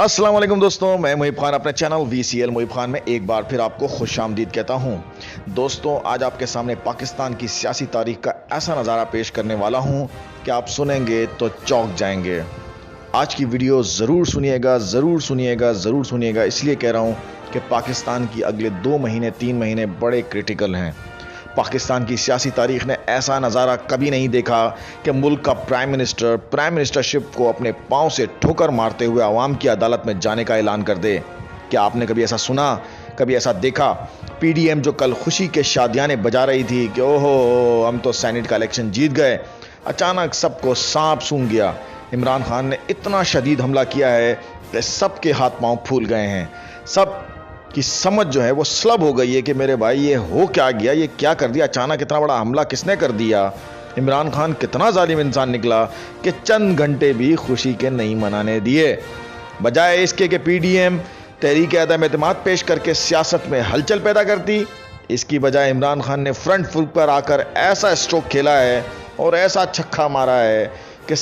अस्सलाम वालेकुम दोस्तों, मैं मुहिब खान अपने चैनल VCL मुहिब खान में एक बार फिर आपको खुशामदीद कहता हूं। दोस्तों, आज आपके सामने पाकिस्तान की सियासी तारीख का ऐसा नज़ारा पेश करने वाला हूं कि आप सुनेंगे तो चौंक जाएंगे। आज की वीडियो ज़रूर सुनिएगा, ज़रूर सुनिएगा, ज़रूर सुनिएगा। इसलिए कह रहा हूं कि पाकिस्तान की अगले 2 महीने 3 महीने बड़े क्रिटिकल हैं। पाकिस्तान की सियासी तारीख ने ऐसा नज़ारा कभी नहीं देखा कि मुल्क का प्राइम मिनिस्टरशिप को अपने पांव से ठोकर मारते हुए आवाम की अदालत में जाने का ऐलान कर दे। क्या आपने कभी ऐसा सुना, कभी ऐसा देखा? PDM जो कल खुशी के शादियाने बजा रही थी कि ओहो हम तो सेनेट का इलेक्शन जीत गए, अचानक सबको सांप सूंघ गया। इमरान खान ने इतना शदीद हमला किया है कि सबके हाथ पांव फूल गए हैं। सब की समझ जो है वो स्लब हो गई है कि मेरे भाई ये हो क्या गया, ये क्या कर दिया, अचानक इतना बड़ा हमला किसने कर दिया। इमरान खान कितना जालिम इंसान निकला कि चंद घंटे भी खुशी के नहीं मनाने दिए। बजाय इसके कि PDM तहरीक अदम एतमाद पेश करके सियासत में हलचल पैदा करती, इसकी बजाय इमरान खान ने फ्रंट फुट पर आकर ऐसा स्ट्रोक खेला है और ऐसा छक्का मारा है कि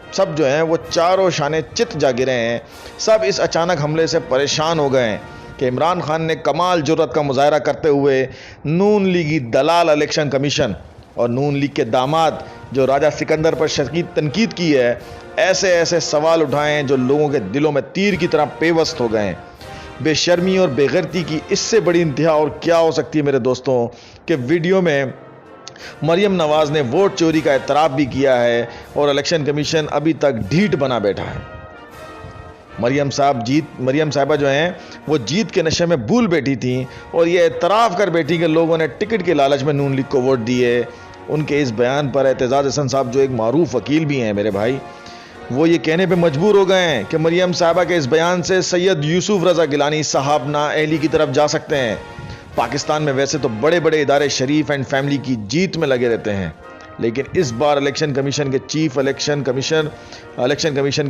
सब जो हैं वो चारों शाने चित जा गिरे हैं। सब इस अचानक हमले से परेशान हो गए हैं कि इमरान खान ने कमाल जुर्रत का मुजाहरा करते हुए नून लीगी दलाल इलेक्शन कमीशन और नून लीग के दामाद जो राजा सिकंदर पर शदीद तनकीद की है, ऐसे ऐसे सवाल उठाए हैं जो लोगों के दिलों में तीर की तरह पेवस्त हो गए हैं। बेशर्मी और बेगैरती की इससे बड़ी इंतहा और क्या हो सकती है मेरे दोस्तों कि वीडियो में मरियम नवाज ने वोट चोरी का एतराफ़ भी किया है और इलेक्शन कमीशन अभी तक ढीठ बना बैठा है। मरियम साहिबा जो हैं वो जीत के नशे में भूल बैठी थी और ये एतराफ़ कर बैठी कि लोगों ने टिकट के लालच में नून लीग को वोट दिए। उनके इस बयान पर एतजाज़ हसन साहब जो एक मारूफ वकील भी हैं मेरे भाई, वो ये कहने पे मजबूर हो गए हैं कि मरियम साहिबा के इस बयान से सैयद यूसुफ रज़ा गिलानी साहब नाअहली की तरफ जा सकते हैं। पाकिस्तान में वैसे तो बड़े बड़े इदारे शरीफ एंड फैमिली की जीत में लगे रहते हैं, लेकिन इस बार इलेक्शन कमीशन के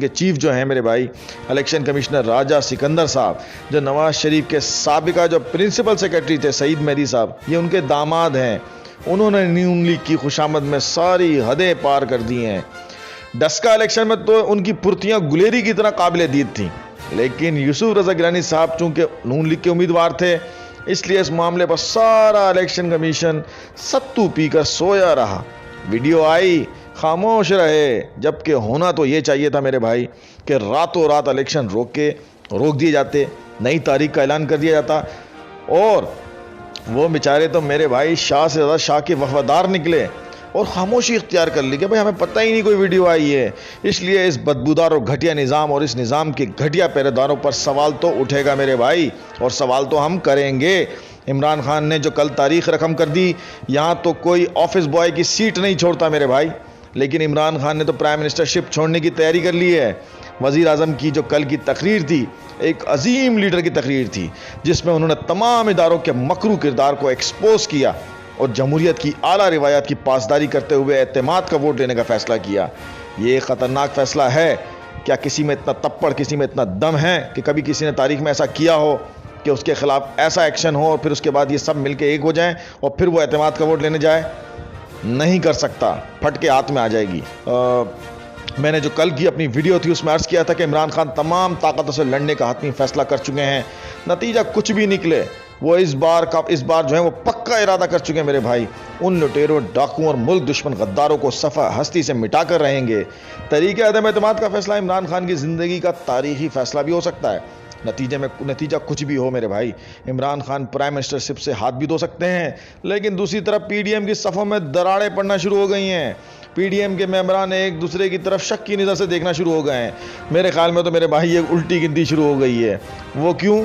चीफ जो हैं मेरे भाई, इलेक्शन कमिश्नर राजा सिकंदर साहब, जो नवाज शरीफ के साबिका जो प्रिंसिपल सेक्रेटरी थे सईद मेहदी साहब, ये उनके दामाद हैं। उन्होंने नून लीग की खुशामद में सारी हदें पार कर दी हैं। डस्का इलेक्शन में तो उनकी फुर्तियाँ गुलेरी की तरह काबिल दीद थी, लेकिन यूसुफ रज़ा गिलानी साहब चूँकि नून लीग के उम्मीदवार थे, इसलिए इस मामले पर सारा इलेक्शन कमीशन सत्तू पीकर सोया रहा। वीडियो आई, खामोश रहे, जबकि होना तो ये चाहिए था मेरे भाई कि रातों रात इलेक्शन रोक दिए जाते, नई तारीख का ऐलान कर दिया जाता। और वो बेचारे तो मेरे भाई शाह से ज़्यादा शाह के वफादार निकले और खामोशी इख्तियार कर ली कि भाई हमें पता ही नहीं कोई वीडियो आई है। इसलिए इस बदबूदार और घटिया निज़ाम और इस निज़ाम के घटिया पहरेदारों पर सवाल तो उठेगा मेरे भाई, और सवाल तो हम करेंगे। इमरान खान ने जो कल तारीख रकम कर दी, यहाँ तो कोई ऑफिस बॉय की सीट नहीं छोड़ता मेरे भाई, लेकिन इमरान खान ने तो प्राइम मिनिस्टरशिप छोड़ने की तैयारी कर ली है। वज़ीर आज़म की जो कल की तकरीर थी, एक अजीम लीडर की तकरीर थी, जिसमें उन्होंने तमाम इदारों के मकरू किरदार को एक्सपोज किया और जमहूरियत की आला रिवायात की पासदारी करते हुए एतमाद का वोट लेने का फ़ैसला किया। ये ख़तरनाक फ़ैसला है। क्या किसी में इतना तप्पड़, किसी में इतना दम है कि कभी किसी ने तारीख में ऐसा किया हो कि उसके ख़िलाफ़ ऐसा एक्शन हो और फिर उसके बाद ये सब मिलके एक हो जाएं और फिर वो एतमाद का वोट लेने जाए? नहीं कर सकता, फट के हाथ में आ जाएगी। मैंने जो कल की अपनी वीडियो थी उसमें अर्ज़ किया था कि इमरान खान तमाम ताकतों से लड़ने का हतमी फ़ैसला कर चुके हैं। नतीजा कुछ भी निकले, वो इस बार जो है वो पक्का इरादा कर चुके हैं मेरे भाई। उन लुटेरों, डाकुओं और मुल्क दुश्मन गद्दारों को सफ़ा हस्ती से मिटा कर रहेंगे। तरीक़े अदम एतमाद का फ़ैसला इमरान खान की ज़िंदगी का तारीख़ी फ़ैसला भी हो सकता है। नतीजा कुछ भी हो मेरे भाई, इमरान खान प्राइम मिनिस्टरशिप से हाथ भी धो सकते हैं, लेकिन दूसरी तरफ PDM की सफ़ों में दरारें पड़ना शुरू हो गई हैं। PDM के मेंबरान एक दूसरे की तरफ शक की नज़र से देखना शुरू हो गए हैं। मेरे ख्याल में तो मेरे भाई एक उल्टी गिनती शुरू हो गई है। वो क्यों?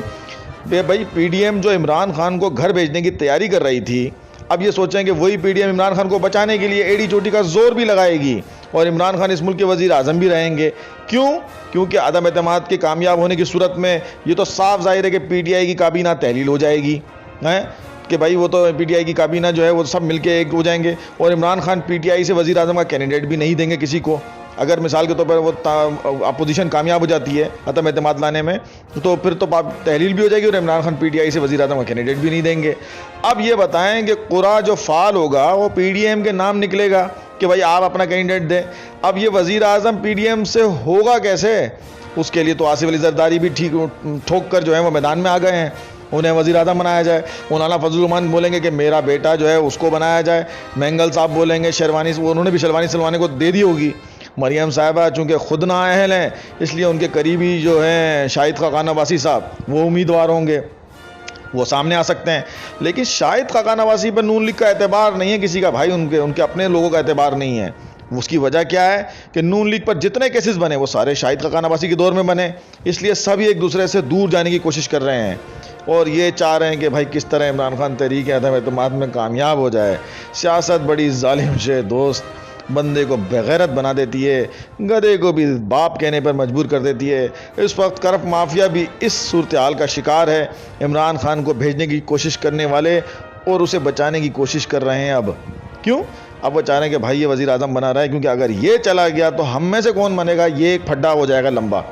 भाई PDM जो इमरान खान को घर भेजने की तैयारी कर रही थी, अब ये सोचें कि वही PDM इमरान खान को बचाने के लिए एड़ी चोटी का जोर भी लगाएगी और इमरान खान इस मुल्क के वज़ीर आज़म भी रहेंगे। क्यों? क्योंकि अदम एतमाद के कामयाब होने की सूरत में ये तो साफ जाहिर है कि PTI की काबीना तहलील हो जाएगी, हैं कि भाई वो तो PTI की काबीना जो है वो सब मिलके एक हो जाएंगे और इमरान खान PTI से वज़ीर आज़म का कैंडिडेट भी नहीं देंगे किसी को। अगर मिसाल के तौर पर वो अपोजिशन कामयाब हो जाती है अतम एतमाद लाने में, तो फिर तो तहलील भी हो जाएगी और इमरान खान पीटीआई से वज़ीर आज़म का कैंडिडेट भी नहीं देंगे। अब ये बताएं कि कुरा जो फाल होगा वो पीडीएम के नाम निकलेगा कि भाई आप अपना कैंडिडेट दें। अब ये वज़ीर आज़म पीडीएम से होगा कैसे? उसके लिए तो आसिफ अली जरदारी भी ठीक ठोक कर जो है वो मैदान में आ गए हैं, उन्हें वज़ीर आज़म बनाया जाए। मौलाना फजलुर रहमान बोलेंगे कि मेरा बेटा जो है उसको बनाया जाए। मैंगल साहब बोलेंगे शेरवानी, उन्होंने भी शेरवानी सिलवाने को दे दी होगी। मरियम साहिबा चूँकि खुद नाअहल हैं, इसलिए उनके करीबी जो हैं शाहिद खाकान नवासी साहब वो उम्मीदवार होंगे, वो सामने आ सकते हैं। लेकिन शाहिद खाकान नवासी पर नून लीग का एतबार नहीं है किसी का भाई, उनके अपने लोगों का एतबार नहीं है। उसकी वजह क्या है कि नून लीग पर जितने केसेस बने वो सारे शाहिद खाकान नवासी के दौर में बने, इसलिए सभी एक दूसरे से दूर जाने की कोशिश कर रहे हैं और ये चाह रहे हैं कि भाई किस तरह इमरान खान तहरीक अदम एतमाद में कामयाब हो जाए। सियासत बड़ी जालिम शे दोस्त, बंदे को बेगैरत बना देती है, गधे को भी बाप कहने पर मजबूर कर देती है। इस वक्त करप माफिया भी इस सूरत हाल का शिकार है। इमरान खान को भेजने की कोशिश करने वाले और उसे बचाने की कोशिश कर रहे हैं। अब क्यों? अब वो चाह रहे हैं कि भाई ये वज़ीर आज़म बना रहा है, क्योंकि अगर ये चला गया तो हम में से कौन बनेगा, ये एक फड्डा हो जाएगा लंबा।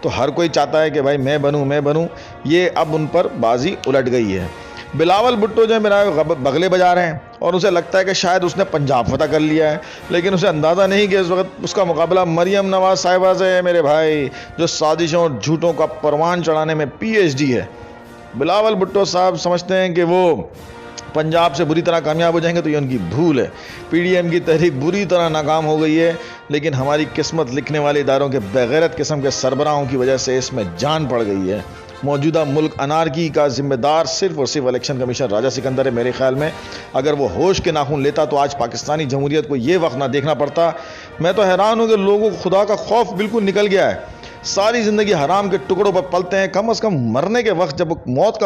तो हर कोई चाहता है कि भाई मैं बनूं। ये अब उन पर बाजी उलट गई है। बिलावल भुट्टो जो है मेरा बगले बजा रहे हैं और उसे लगता है कि शायद उसने पंजाब फतह कर लिया है, लेकिन उसे अंदाज़ा नहीं कि इस वक्त उसका मुकाबला मरियम नवाज साहिबा से है मेरे भाई, जो साजिशों और झूठों का परवान चढ़ाने में पीएचडी है। बिलावल भुट्टो साहब समझते हैं कि वो पंजाब से बुरी तरह कामयाब हो जाएंगे, तो ये उनकी भूल है। पीडीएम की तहरीक बुरी तरह नाकाम हो गई है, लेकिन हमारी किस्मत लिखने वाले इदारों के बेगैरत किस्म के सरबराहों की वजह से इसमें जान पड़ गई है। मौजूदा मुल्क अनारकी का जिम्मेदार सिर्फ और सिर्फ इलेक्शन कमीशन राजा सिकंदर है मेरे ख्याल में। अगर वो होश के नाखून लेता तो आज पाकिस्तानी जमहूरियत को ये वक्त ना देखना पड़ता। मैं तो हैरान हूँ कि लोगों को खुदा का खौफ बिल्कुल निकल गया है। सारी ज़िंदगी हराम के टुकड़ों पर पलते हैं, कम से कम मरने के वक्त जब मौत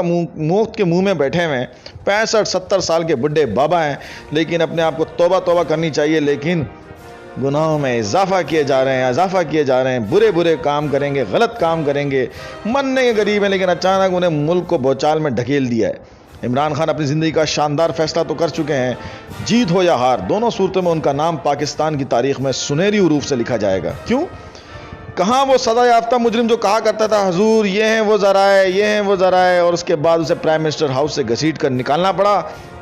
के मुंह में बैठे हुए हैं, 65-70 साल के बुढ़े बाबा हैं, लेकिन अपने आप को तौबा तौबा करनी चाहिए। लेकिन गुनाहों में इजाफा किए जा रहे हैं, बुरे बुरे काम करेंगे, गलत काम करेंगे, मरने के करीब हैं, लेकिन अचानक उन्हें मुल्क को भौचाल में ढकेल दिया है। इमरान खान अपनी ज़िंदगी का शानदार फैसला तो कर चुके हैं, जीत हो या हार, दोनों सूरतों में उनका नाम पाकिस्तान की तारीख में सुनहरी हरूफ से लिखा जाएगा। क्यों? कहाँ वो सदा याफ्ता मुजरिम जो कहा करता था हुजूर ये हैं वो ज़रा है, और उसके बाद उसे प्राइम मिनिस्टर हाउस से घसीट कर निकालना पड़ा,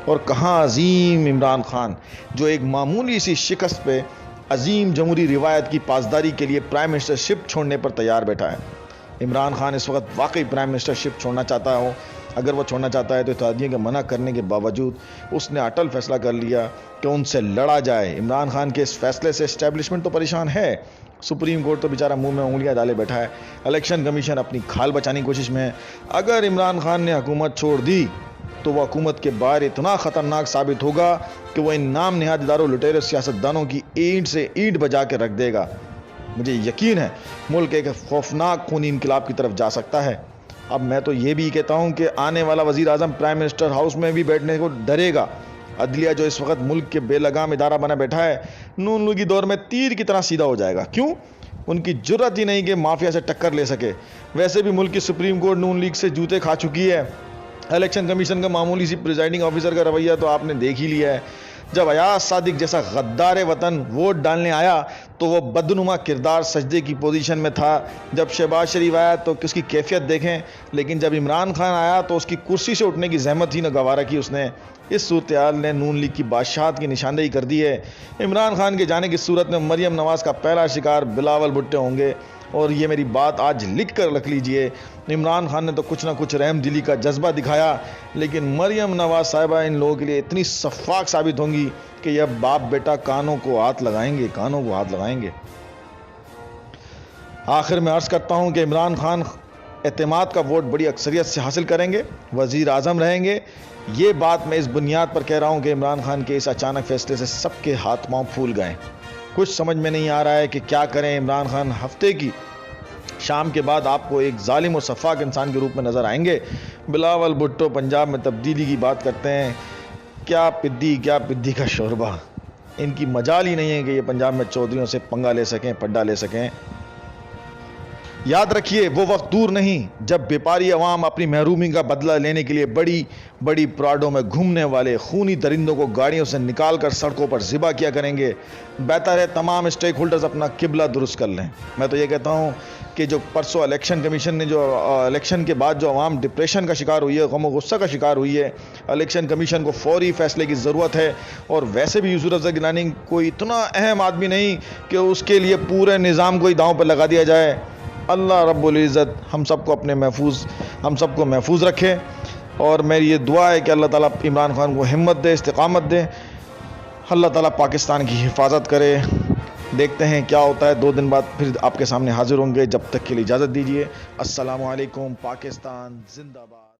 और कहाँ अजीम इमरान खान जो एक मामूली सी शिकस्त पे अजीम जमहूरी रिवायत की पासदारी के लिए प्राइम मिनिस्टरशिप छोड़ने पर तैयार बैठा है। इमरान खान इस वक्त वाकई प्राइम मिनिस्टरशिप छोड़ना चाहता हो। अगर वो छोड़ना चाहता है तो इत्तेहादियों के मना करने के बावजूद उसने अटल फैसला कर लिया कि उनसे लड़ा जाए। इमरान खान के इस फैसले से एस्टेब्लिशमेंट तो परेशान है, सुप्रीम कोर्ट तो बेचारा मुंह में उंगलियां डाले बैठा है, इलेक्शन कमीशन अपनी खाल बचाने की कोशिश में है। अगर इमरान खान ने हुकूमत छोड़ दी तो वह हुकूमत के बाहर इतना ख़तरनाक साबित होगा कि वह इन नाम निहाद इदारों लुटेरे सियासतदानों की ईंट से ईंट बजा के रख देगा। मुझे यकीन है मुल्क एक खौफनाक खूनी इनकलाब की तरफ जा सकता है। अब मैं तो ये भी कहता हूँ कि आने वाला वज़ीर आज़म प्राइम मिनिस्टर हाउस में भी बैठने को डरेगा। अदलिया जो इस वक्त मुल्क के बेलगाम इदारा बना बैठा है, नून लीगी दौर में तीर की तरह सीधा हो जाएगा। क्यों? उनकी जुर्रत ही नहीं कि माफिया से टक्कर ले सके। वैसे भी मुल्क की सुप्रीम कोर्ट नून लीग से जूते खा चुकी है। इलेक्शन कमीशन का मामूली सी प्रिजाइडिंग ऑफिसर का रवैया तो आपने देख ही लिया है। जब अयाज सादिक जैसा गद्दार वतन वोट डालने आया तो वो बदनुमा किरदार सजदे की पोजीशन में था। जब शहबाज शरीफ आया तो उसकी कैफियत देखें, लेकिन जब इमरान खान आया तो उसकी कुर्सी से उठने की जहमत ही न गवारा की उसने। इस सूरत हाल ने नून लीग की बादशाहत की निशानदेही कर दी है। इमरान खान के जाने की सूरत में मरियम नवाज़ का पहला शिकार बिलावल भुट्टो होंगे, और ये मेरी बात आज लिख कर रख लीजिए। इमरान खान ने तो कुछ ना कुछ रहम दिली का जज्बा दिखाया, लेकिन मरियम नवाज साहिबा इन लोगों के लिए इतनी शफाक साबित होंगी कि यह बाप बेटा कानों को हाथ लगाएंगे। आखिर में अर्ज करता हूं कि इमरान खान एतमाद का वोट बड़ी अक्सरियत से हासिल करेंगे, वजीर आज़म रहेंगे। ये बात मैं इस बुनियाद पर कह रहा हूं कि इमरान खान के इस अचानक फैसले से सबके हाथ पांव फूल गए। कुछ समझ में नहीं आ रहा है कि क्या करें। इमरान खान हफ्ते की शाम के बाद आपको एक जालिम और शफाक इंसान के रूप में नजर आएंगे। बिलावल भुट्टो पंजाब में तब्दीली की बात करते हैं, क्या पिद्दी का शोरबा। इनकी मजाल ही नहीं है कि ये पंजाब में चौधरियों से पंगा ले सकें, पड्डा ले सकें। याद रखिए वो वक्त दूर नहीं जब व्यापारी अवाम अपनी महरूमी का बदला लेने के लिए बड़ी बड़ी पराडों में घूमने वाले खूनी दरिंदों को गाड़ियों से निकालकर सड़कों पर ज़िबा किया करेंगे। बेहतर है तमाम स्टेक होल्डर्स अपना किबला दुरुस्त कर लें। मैं तो ये कहता हूँ कि जो परसों इलेक्शन कमीशन ने जो इलेक्शन के बाद जो अवाम डिप्रेशन का शिकार हुई है, गम गुस्सा का शिकार हुई है, इलेक्शन कमीशन को फौरी फैसले की ज़रूरत है। और वैसे भी यूसुफ रज़ा गिलानी कोई इतना अहम आदमी नहीं कि उसके लिए पूरे निज़ाम को ही दांव पर लगा दिया जाए। अल्लाह रब्बुल इज़्ज़त हम सबको महफूज रखे। और मेरी ये दुआ है कि अल्लाह ताला इमरान खान को हिम्मत दे, इस्तिकामत दे। अल्लाह ताला पाकिस्तान की हिफाजत करे। देखते हैं क्या होता है। 2 दिन बाद फिर आपके सामने हाजिर होंगे। जब तक के लिए इजाज़त दीजिए। अस्सलामु अलैकुम। पाकिस्तान जिंदाबाद।